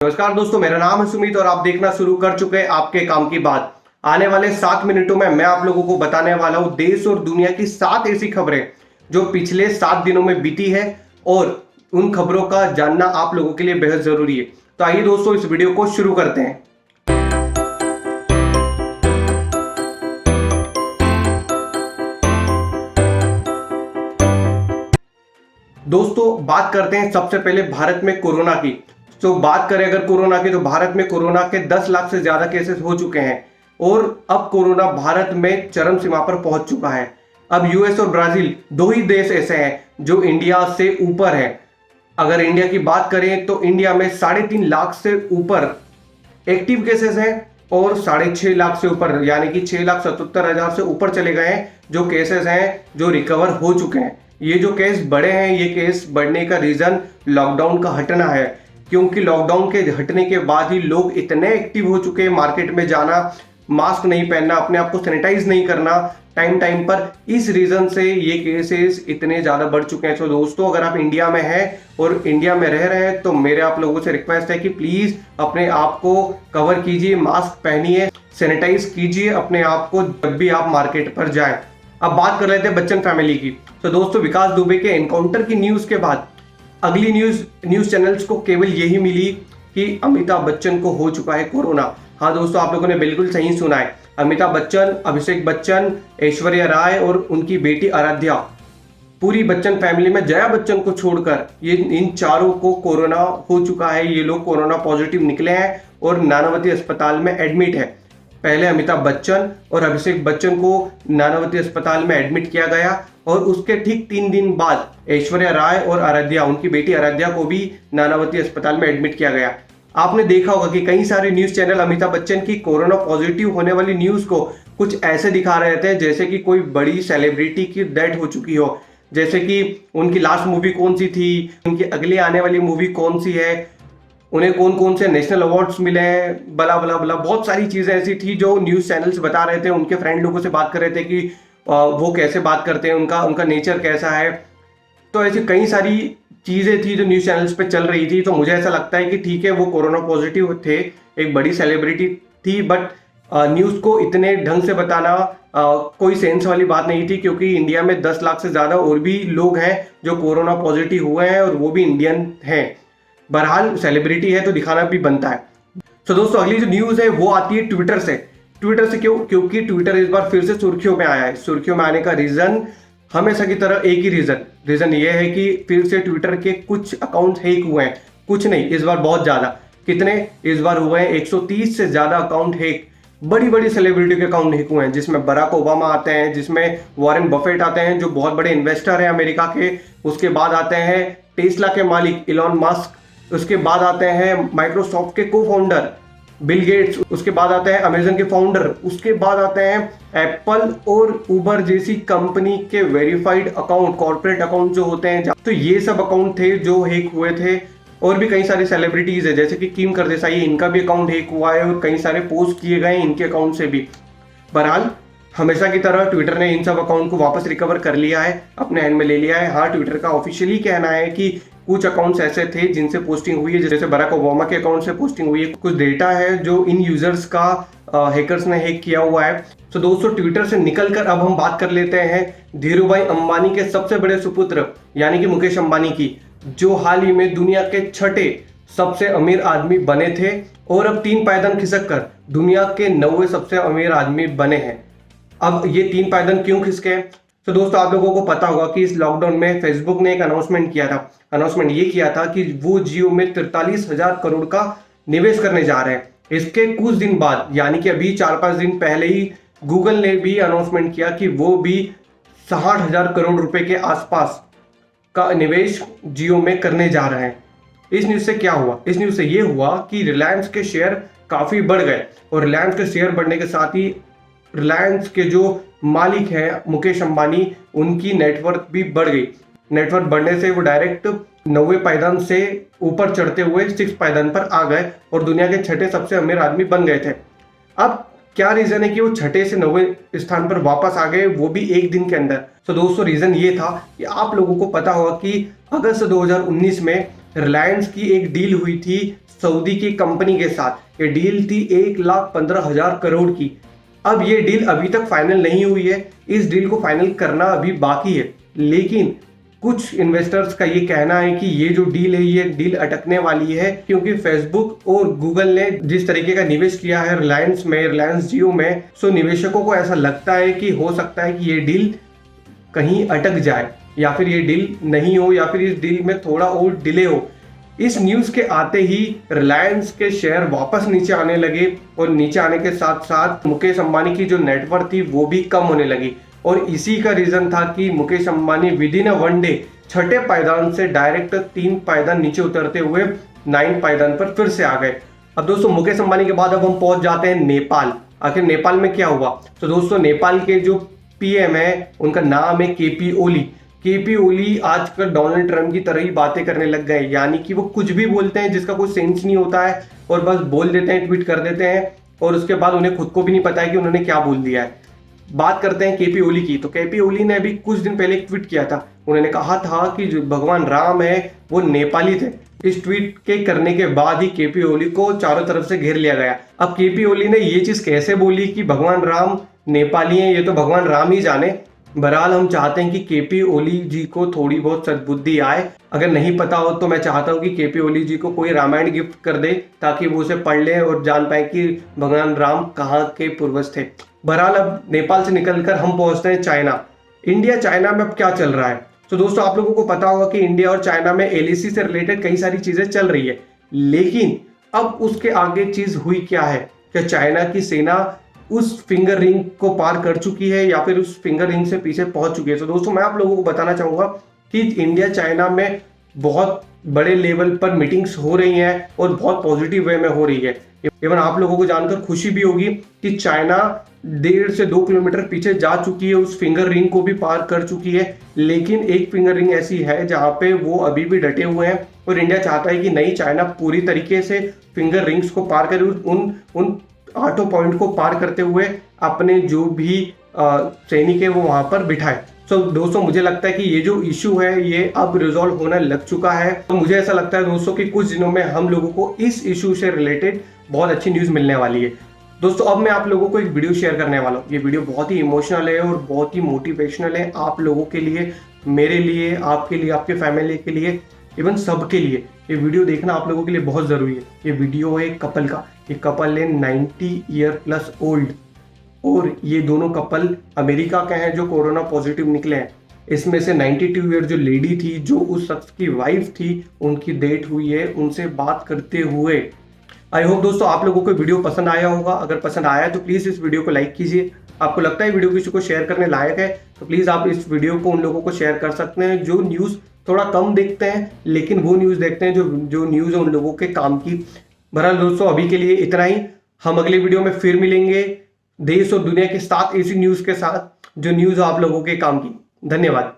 नमस्कार दोस्तों, मेरा नाम है सुमित और आप देखना शुरू कर चुके हैं आपके काम की बात। आने वाले 7 मिनटों में मैं आप लोगों को बताने वाला हूं देश और दुनिया की 7 ऐसी खबरें जो पिछले 7 दिनों में बीती है और उन खबरों का जानना आप लोगों के लिए बेहद जरूरी है। तो आइए दोस्तों, इस वीडियो को शुरू करते हैं। दोस्तों, बात करते हैं सबसे पहले भारत में कोरोना की। तो बात करें अगर कोरोना की, तो भारत में कोरोना के 10 लाख से ज्यादा केसेस हो चुके हैं और अब कोरोना भारत में चरम सीमा पर पहुंच चुका है। अब यूएस और ब्राजील दो ही देश ऐसे हैं जो इंडिया से ऊपर है। अगर इंडिया की बात करें तो इंडिया में 3.5 लाख से ऊपर एक्टिव केसेस हैं और 6.5 लाख से ऊपर यानी कि 6,77,000 से ऊपर चले गए हैं जो केसेस हैं जो रिकवर हो चुके हैं। ये जो केस बढ़े हैं, ये केस बढ़ने का रीजन लॉकडाउन का हटना है, क्योंकि लॉकडाउन के हटने के बाद ही लोग इतने एक्टिव हो चुके हैं, मार्केट में जाना, मास्क नहीं पहनना, अपने आप को सैनिटाइज नहीं करना टाइम पर, इस रीजन से ये केसेस इतने ज्यादा बढ़ चुके हैं। तो दोस्तों, अगर आप इंडिया में हैं और इंडिया में रह रहे हैं तो मेरे आप लोगों से रिक्वेस्ट है कि प्लीज अपने आप को कवर कीजिए, मास्क पहनिए, सैनिटाइज कीजिए अपने आप को जब भी आप मार्केट पर जाएं। अब बात कर लेते हैं बच्चन फैमिली की। तो दोस्तों, विकास दुबे के एनकाउंटर की न्यूज के बाद अगली न्यूज चैनल्स को केवल यही मिली कि अमिताभ बच्चन को हो चुका है कोरोना। हाँ दोस्तों, आप लोगों ने बिल्कुल सही सुना है। अमिताभ बच्चन, अभिषेक बच्चन, ऐश्वर्या राय और उनकी बेटी आराध्या, पूरी बच्चन फैमिली में जया बच्चन को छोड़कर ये इन चारों को कोरोना हो चुका है। ये लोग कोरोना पॉजिटिव निकले हैं और नानावती अस्पताल में एडमिट है। पहले अमिताभ बच्चन और अभिषेक बच्चन को नानावती अस्पताल में एडमिट किया गया और उसके ठीक 3 दिन बाद ऐश्वर्या राय और आराध्या, उनकी बेटी आराध्या को भी नानावती अस्पताल में एडमिट किया गया। आपने देखा होगा कि कई सारे न्यूज चैनल अमिताभ बच्चन की कोरोना पॉजिटिव होने वाली न्यूज को कुछ ऐसे दिखा रहे थे जैसे कि कोई बड़ी सेलिब्रिटी की डेथ हो चुकी हो, जैसे कि उनकी लास्ट मूवी कौन सी थी, उनकी अगली आने वाली मूवी कौन सी है, उन्हें कौन कौन से नेशनल अवार्ड्स मिले हैं, बला बला बला, बहुत सारी चीजें ऐसी थी जो न्यूज चैनल्स बता रहे थे। उनके फ्रेंड लोगों से बात कर रहे थे कि वो कैसे बात करते हैं, उनका नेचर कैसा है। तो ऐसी कई सारी चीजें थी जो न्यूज चैनल्स पे चल रही थी। तो मुझे ऐसा लगता है कि ठीक है, वो कोरोना पॉजिटिव थे, एक बड़ी सेलिब्रिटी थी, बट न्यूज को इतने ढंग से बताना कोई सेंस वाली बात नहीं थी, क्योंकि इंडिया में 10 लाख से ज्यादा और भी लोग हैं जो कोरोना पॉजिटिव हुए हैं और वो भी इंडियन हैं। बहरहाल सेलिब्रिटी है तो दिखाना भी बनता है। तो दोस्तों, अगली जो न्यूज है वो आती है ट्विटर से। क्योंकि ट्विटर इस बार फिर से सुर्खियों में आया है। सुर्खियों में आने का रीजन हमेशा की तरह एक ही रीजन ये है कि फिर से ट्विटर के कुछ अकाउंट हैक हुए हैं। कुछ नहीं, इस बार बहुत ज्यादा। कितने? इस बार हुए हैं 130 से ज्यादा अकाउंट हैक। बड़ी सेलिब्रिटी के अकाउंट हैक हुए हैं, जिसमें बराक ओबामा आते हैं, जिसमें वॉरेन बफेट आते हैं जो बहुत बड़े इन्वेस्टर हैं अमेरिका के। उसके बाद आते हैं टेस्ला के मालिक इलॉन मस्क। उसके बाद आते हैं माइक्रोसॉफ्ट के को फाउंडर बिल गेट्स। उसके बाद आते हैं अमेजन के फाउंडर। उसके बाद आते हैं एप्पल और उबर जैसी कंपनी के वेरीफाइड अकाउंट, कॉर्पोरेट अकाउंट जो होते हैं। तो ये सब अकाउंट थे जो हैक हुए थे। और भी कई सारी सेलिब्रिटीज है, जैसे कि किम करदेसाई, इनका भी अकाउंट हैक हुआ है और कई सारे पोस्ट किए गए इनके अकाउंट से भी। बहरहाल हमेशा की तरह ट्विटर ने इन सब अकाउंट को वापस रिकवर कर लिया है, अपने हैंड में ले लिया है। हाँ, ट्विटर का ऑफिशियली कहना है कि कुछ अकाउंट्स ऐसे थे जिनसे पोस्टिंग हुई है, जैसे बराक ओबामा के अकाउंट से पोस्टिंग हुई है। कुछ डेटा है जो इन यूजर्स का हैकर्स ने हैक किया हुआ है। तो दोस्तों, ट्विटर से निकलकर अब हम बात कर लेते हैं धीरूभाई अंबानी के सबसे बड़े सुपुत्र यानी कि मुकेश अंबानी की, जो हाल ही में दुनिया के 6ठे सबसे अमीर आदमी बने थे और अब 3 पायदान खिसक कर दुनिया के 9वें सबसे अमीर आदमी बने हैं। अब ये 3 पायदान क्यों खिसके? तो दोस्तों, आप लोगों को पता होगा कि इस लॉकडाउन में फेसबुक ने एक अनाउंसमेंट किया था। अनाउंसमेंट ये किया था कि वो जियो में 43,000 करोड़ का निवेश करने जा रहे हैं। इसके कुछ दिन बाद यानी कि अभी 4-5 दिन पहले ही गूगल ने भी अनाउंसमेंट किया कि वो भी 60,000 करोड़ रुपए के आसपास का निवेश जियो में करने जा रहे हैं। इस न्यूज से क्या हुआ? इस न्यूज से ये हुआ कि रिलायंस के शेयर काफी बढ़ गए और रिलायंस के शेयर बढ़ने के साथ ही रिलायंस के जो मालिक है मुकेश अंबानी, उनकी नेटवर्थ भी बढ़ गई। नेटवर्थ बढ़ने से वो डायरेक्ट 9वें पायदान से ऊपर चढ़ते हुए 6 पायदान पर आ गए और दुनिया के 6ठे सबसे अमीर आदमी बन गए थे। अब क्या रीजन है कि वो 6ठे से 9वें स्थान पर वापस आ गए, वो भी एक दिन के अंदर? तो दोस्तों, रीजन ये था कि आप लोगों को पता होगा कि अगस्त 2019 में रिलायंस की एक डील हुई थी सऊदी की कंपनी के साथ। ये डील थी 1,15,000 करोड़ की। अब ये डील अभी तक फाइनल नहीं हुई है, इस डील को फाइनल करना अभी बाकी है, लेकिन कुछ इन्वेस्टर्स का ये कहना है कि ये जो डील है ये डील अटकने वाली है, क्योंकि फेसबुक और गूगल ने जिस तरीके का निवेश किया है रिलायंस में, रिलायंस जियो में, सो निवेशकों को ऐसा लगता है कि हो सकता है कि ये डील कहीं अटक जाए या फिर ये डील नहीं हो या फिर इस डील में थोड़ा और डिले हो। इस न्यूज़ के आते ही रिलायंस के शेयर वापस नीचे आने लगे और नीचे आने के साथ साथ मुकेश अंबानी की जो नेटवर्थ थी वो भी कम होने लगी। और इसी का रीजन था कि Mukesh Ambani with in a one day छठे पायदान से डायरेक्ट 3 पायदान नीचे उतरते हुए 9 पायदान पर फिर से आ गए। अब दोस्तों मुकेश अंबानी के बाद अब हम पहुंच जाते हैं नेपाल। आखिर नेपाल में क्या हुआ? तो दोस्तों नेपाल के जो पीएम है उनका नाम है केपी ओली। केपी ओली आजकल डोनाल्ड ट्रंप की तरह ही बातें करने लग गए, यानी कि वो कुछ भी बोलते हैं जिसका कोई सेंस नहीं होता है और बस बोल देते हैं, ट्वीट कर देते हैं और उसके बाद उन्हें खुद को भी नहीं पता है कि उन्होंने क्या बोल दिया है। बात करते हैं केपी ओली की, तो केपी ओली ने अभी कुछ दिन पहले एक ट्वीट किया था। उन्होंने कहा था कि जो भगवान राम है वो नेपाली थे। इस ट्वीट के करने के बाद ही केपी ओली को चारों तरफ से घेर लिया गया। अब केपी ओली ने ये चीज कैसे बोली कि भगवान राम नेपाली हैं, ये तो भगवान राम ही जाने। बहरहाल हम चाहते हैं कि केपी ओली जी को थोड़ी बहुत सद्बुद्धि आए। अगर नहीं पता हो तो मैं चाहता हूं कि केपी ओली जी को कोई रामायण गिफ्ट कर दे ताकि वो उसे पढ़ ले और जान पाए कि भगवान राम कहाँ के पूर्वज थे। बहरहाल अब नेपाल से निकलकर हम पहुंचते हैं चाइना। इंडिया चाइना में अब क्या चल रहा है? तो दोस्तों आप लोगों को पता होगा कि इंडिया और चाइना में एलएसी से रिलेटेड कई सारी चीजें चल रही है, लेकिन अब उसके आगे चीज हुई क्या है? क्या चाइना की सेना उस फिंगर रिंग को पार कर चुकी है या फिर उस फिंगर रिंग से पीछे पहुंच चुकी है? तो दोस्तों मैं आप लोगों को बताना चाहूंगा कि इंडिया चाइना में बहुत बड़े लेवल पर मीटिंग्स हो रही हैं और बहुत पॉजिटिव वे में हो रही है। इवन आप लोगों को जानकर खुशी भी होगी कि चाइना 1.5 से 2 किलोमीटर पीछे जा चुकी है, उस फिंगर रिंग को भी पार कर चुकी है। लेकिन एक फिंगर रिंग ऐसी है जहां पे वो अभी भी डटे हुए हैं और इंडिया चाहता है कि नहीं, चाइना पूरी तरीके से फिंगर रिंग्स को पार करे, उन 8 पॉइंट को पार करते हुए अपने जो भी सैनिक है वो वहां पर बिठाए। तो दोस्तों मुझे लगता है कि ये जो इशू है ये अब रिजॉल्व होने लग चुका है। तो मुझे ऐसा लगता है दोस्तों कि कुछ दिनों में हम लोगों को इस इशू से रिलेटेड बहुत अच्छी न्यूज़ मिलने वाली है। दोस्तों अब मैं आप लोगों को एक वीडियो शेयर करने वाला हूँ। ये वीडियो बहुत ही इमोशनल है और बहुत ही मोटिवेशनल है आप लोगों के लिए, मेरे लिए, आपके लिए, आपके फैमिली के लिए, इवन सबके लिए। ये वीडियो देखना आप लोगों के लिए बहुत ज़रूरी है। ये वीडियो है एक कपल का। ये कपल है 90 ईयर प्लस ओल्ड और ये दोनों कपल अमेरिका के हैं जो कोरोना पॉजिटिव निकले हैं। इसमें से 92 ईयर जो लेडी थी, जो उस शख्स की वाइफ थी, उनकी डेथ हुई है। उनसे बात करते हुए आई होप दोस्तों आप लोगों को वीडियो पसंद आया होगा। अगर पसंद आया तो प्लीज़ इस वीडियो को लाइक कीजिए। आपको लगता है वीडियो किसी को शेयर करने लायक है तो प्लीज़ आप इस वीडियो को उन लोगों को शेयर कर सकते हैं जो न्यूज़ थोड़ा कम देखते हैं, लेकिन वो न्यूज़ देखते हैं जो न्यूज़ है उन लोगों के काम की। बहरहाल दोस्तों अभी के लिए इतना ही। हम अगले वीडियो में फिर मिलेंगे देश और दुनिया के साथ ऐसी न्यूज़ के साथ जो न्यूज़ आप लोगों के काम की। धन्यवाद।